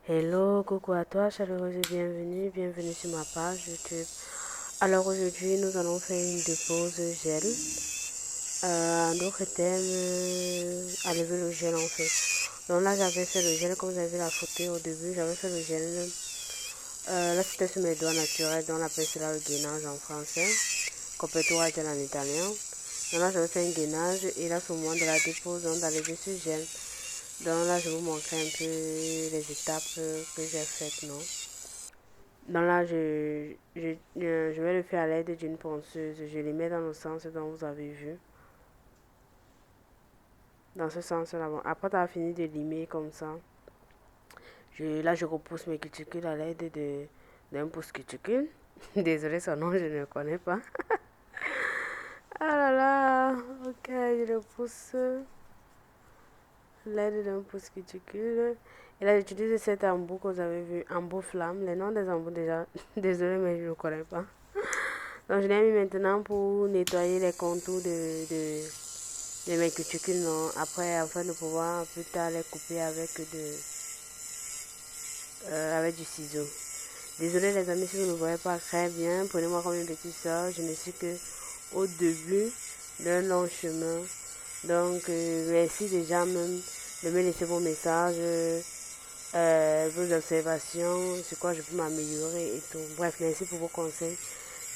Hello, coucou à toi, chaleureuse et bienvenue sur ma page YouTube. Alors aujourd'hui, nous allons faire une dépose gel. En d'autres termes, enlever le gel en fait. Donc là, j'avais fait le gel, comme vous avez vu la photo au début, j'avais fait le gel. Là, c'était sur mes doigts naturels, donc on appelle cela le gainage en français. Copertura gel en italien. Donc là, j'avais fait un gainage et là, c'est au moment de la dépose, donc d'enlever ce gel. Donc là, je vous montrer un peu les étapes que j'ai faites, non? Donc là, je vais le faire à l'aide d'une ponceuse. Je les mets dans le sens dont vous avez vu. Dans ce sens-là. Bon. Après, tu as fini de limer comme ça. Là, je repousse mes cuticules à l'aide d'un pouce cuticule. Désolée, son nom, je ne le connais pas. Ah là là. Ok, je repousse à l'aide d'un pouce cuticule. Et là, j'utilise cet embout que vous avez vu. Embout flamme. Les noms des embouts déjà. Désolée, mais je ne le connais pas. Donc, je l'ai mis maintenant pour nettoyer les contours de mes cuticules, non. Après, afin de pouvoir plus tard les couper avec du ciseau. Désolé les amis si vous ne voyez pas très bien. Prenez-moi comme une petite soeur. Je ne suis que au début d'un long chemin. Donc, merci déjà même de me laisser vos messages, vos observations, sur quoi je peux m'améliorer et tout. Bref, merci pour vos conseils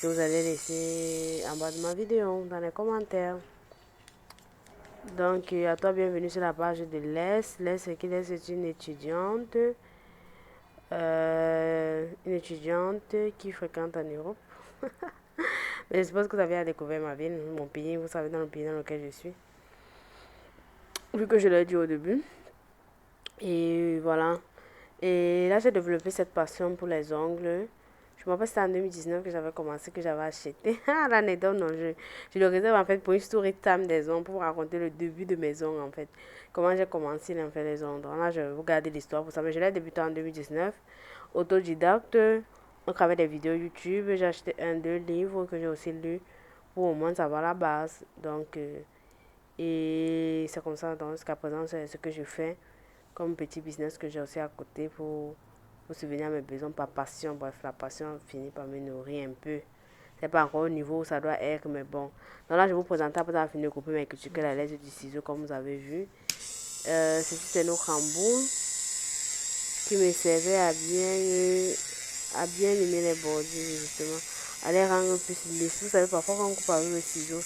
que vous allez laisser en bas de ma vidéo, dans les commentaires. Donc, à toi, bienvenue sur la page de Les. Les, c'est qui? Les, c'est une étudiante qui fréquente en Europe. Mais je suppose que vous avez découvert ma ville, mon pays, vous savez, dans le pays dans lequel je suis. Vu que je l'ai dit au début. Et voilà. Et là, j'ai développé cette passion pour les ongles. Je me rappelle, c'était en 2019 que j'avais commencé, que j'avais acheté. Ah, l'anecdote, non, je le réserve en fait pour une story time des ongles, pour vous raconter le début de mes ongles en fait. Comment j'ai commencé à faire les ongles. Donc là, je vais vous garder l'histoire pour ça. Mais je l'ai débuté en 2019. Autodidacte, au travers des vidéos YouTube. J'ai acheté deux livres que j'ai aussi lus pour au moins savoir la base. Donc, et c'est comme ça, donc jusqu'à présent, c'est ce que je fais comme petit business que j'ai aussi à côté pour subvenir à mes besoins par passion. Bref, la passion finit par me nourrir un peu. C'est pas encore au niveau où ça doit être, mais bon. Donc là, je vous présente après avoir fini de couper mes cuticules à l'aide du ciseau, comme vous avez vu. Ceci, c'est nos rambours qui me servaient à bien limer les bordures, justement. À les rendre plus lisses. Vous savez, parfois, quand on coupe avec le ciseau,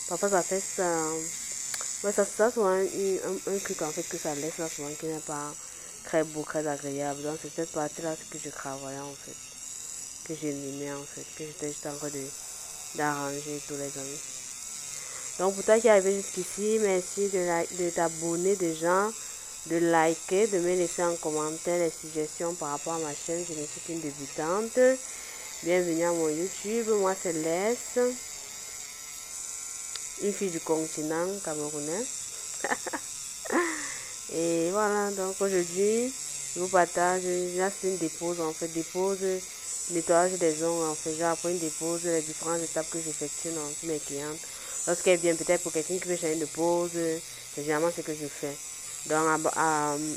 parfois, ça fait ça. Ouais, ça souvent un truc en fait que ça laisse là souvent qui n'est pas très beau, très agréable. Donc c'est cette partie-là que je travaillais en fait, que j'aimais en fait, que j'étais juste en train d'arranger tous les amis. Donc pour toi qui est arrivé jusqu'ici, merci de t'abonner déjà, de liker, de me laisser en commentaire les suggestions par rapport à ma chaîne. Je ne suis qu'une débutante. Bienvenue à mon YouTube, moi c'est Les, une fille du continent camerounais. Et voilà, donc aujourd'hui, je vous partage, là c'est une dépose en fait, dépose, nettoyage des ongles en fait, genre après une dépose, les différentes étapes que j'effectue dans mes clientes. Lorsqu'elle vient peut-être pour quelqu'un qui veut changer de pose, c'est généralement ce que je fais. Donc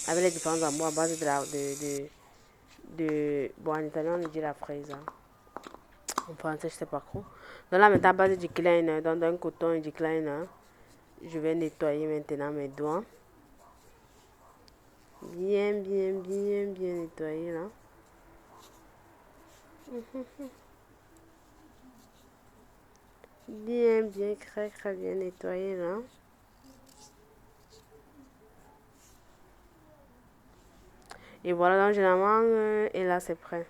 avec les différents amours à base bon en italien on dit la fraise, hein. En français je sais pas trop. Donc là maintenant à base du cleaner, donc d'un coton et du cleaner, je vais nettoyer maintenant mes doigts. Bien nettoyé là. Bien, très bien nettoyé là. Et voilà, donc généralement, et là c'est prêt.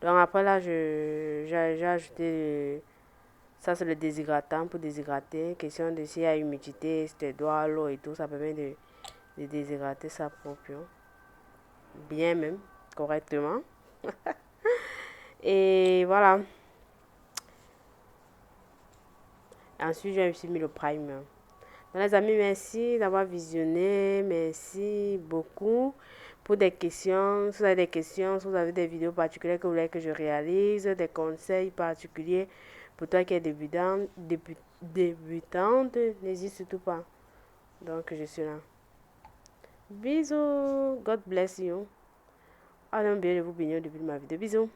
Donc après là, j'ai ajouté, ça c'est le déshydratant pour déshydrater. Question de s'il y a humidité, si tu dois l'eau et tout, ça permet de déshydrater ça propre. Bien même, correctement. Et voilà. Ensuite, j'ai aussi mis le primer. Donc, les amis, merci d'avoir visionné. Merci beaucoup. Pour des questions, si vous avez des questions, si vous avez des vidéos particulières que vous voulez que je réalise, des conseils particuliers pour toi qui es débutante, n'hésite surtout pas. Donc, je suis là. Bisous. God bless you. Ah non, bien de vous bénir depuis ma vidéo. Bisous.